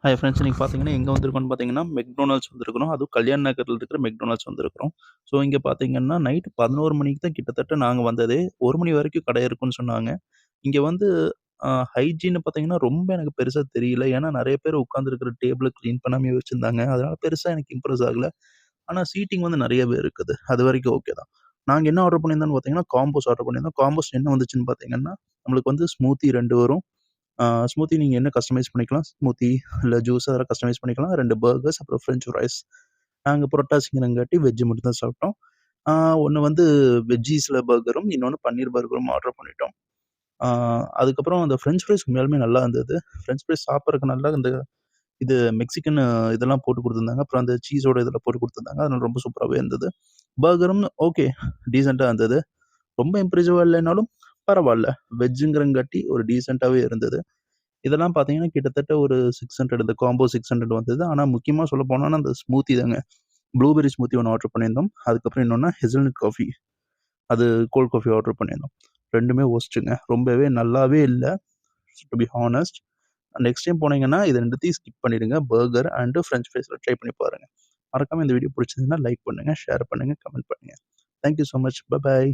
Hi friends, இன்னைக்கு பார்த்தீங்கன்னா, எங்க வந்திருக்கோம்னு பார்த்தீங்கன்னா, மெக்டொனால்ட்ஸ் வந்திருக்கிறோம். அதுவும் கல்யாண் நகர்ல இருக்கிற மெக்டொனால்ட்ஸ் வந்திருக்கிறோம். ஸோ, இங்க பார்த்தீங்கன்னா, நைட் 11 மணிக்கு தான் கிட்டத்தட்ட நாங்க வந்ததே. 1 மணி வரைக்கும் கடை இருக்குன்னு சொன்னாங்க. இங்க வந்து ஹைஜீன் பார்த்தீங்கன்னா, ரொம்ப எனக்கு பெருசா தெரியல. ஏன்னா, நெறைய பேர் உட்கார்ந்திருக்கிற டேபிள கிளீன் பண்ணாமயே வச்சிருந்தாங்க. அதனால பெருசா எனக்கு இம்ப்ரெஸ் ஆகல. ஆனா, சீட்டிங் வந்து நெறையவே இருக்குது. அதுவரைக்கும் ஓகே தான். நாங்க என்ன ஆர்டர் பண்ணியிருந்தோம்னு பார்த்தீங்கன்னா, காம்போஸ் ஆர்டர் பண்ணியிருந்தோம். காம்போஸ் என்ன வந்துச்சுன்னு பார்த்தீங்கன்னா, நம்மளுக்கு வந்து ஸ்மூத்தி 2 வரும். ஸ்மூத்தி நீங்க என்ன கஸ்டமைஸ் பண்ணிக்கலாம். ஸ்மூத்தி இல்ல ஜூஸ் அதெல்லாம் கஸ்டமைஸ் பண்ணிக்கலாம். 2 பர்கர்ஸ் அப்புறம் ஃப்ரெஞ்ச் ஃப்ரைஸ். நாங்க புரட்டாசிங்கிறங்காட்டி வெஜ் மட்டும் தான் சாப்பிட்டோம். ஆ ஒண்ணு வந்து வெஜ்ஜீஸ்ல பர்கரும், இன்னொன்னு பன்னீர் பர்கரும் ஆர்டர் பண்ணிட்டோம். ஆ அதுக்கப்புறம் அந்த ஃப்ரெஞ்ச் ஃப்ரைஸ் உண்மையாலுமே நல்லா இருந்தது. ஃப்ரெஞ்ச் ஃப்ரைஸ் சாப்பிடறதுக்கு நல்லா இந்த இது மெக்சிகன் இதெல்லாம் போட்டு குடுத்துருந்தாங்க. அப்புறம் அந்த சீஸோட இதில போட்டு குடுத்துருந்தாங்க. அதனால ரொம்ப சூப்பராவே இருந்தது. பர்கரும் ஓகே டீசென்ட்டா இருந்தது. ரொம்ப இம்ப்ரெசிவா இல்லைனாலும் பரவால்ல. வெஜ்ஜுங்கிறங்காட்டி ஒரு டீசென்ட்டாவே இருந்தது. இதெல்லாம் பார்த்தீங்கன்னா, கிட்டத்தட்ட ஒரு 600 இந்த காம்போ 600 வந்தது. ஆனா முக்கியமா சொல்ல போனோம்னா, அந்த ஸ்மூத்தி தாங்க. ப்ளூபெர்ரி ஸ்மூத்தி ஒண்ணு ஆர்டர் பண்ணியிருந்தோம். அதுக்கப்புறம் இன்னொன்னு ஹேசல்நட் காஃபி. அது கோல்ட் காஃபி ஆர்டர் பண்ணியிருந்தோம். 2மே வொர்ஸ்ட்டுங்க. ரொம்பவே நல்லாவே இல்ல. To be honest. Next time போனீங்கன்னா, இது 2த்தையும் ஸ்கிப் பண்ணிடுங்க. பர்கர் அண்ட் ஃபிரெஞ்ச் ஃப்ரைஸ்ல ட்ரை பண்ணி பாருங்க. மறக்காம இந்த வீடியோ புடிச்சிருந்ததுன்னா லைக் பண்ணுங்க, ஷேர் பண்ணுங்க, கமெண்ட் பண்ணுங்க. Thank you so much. Bye.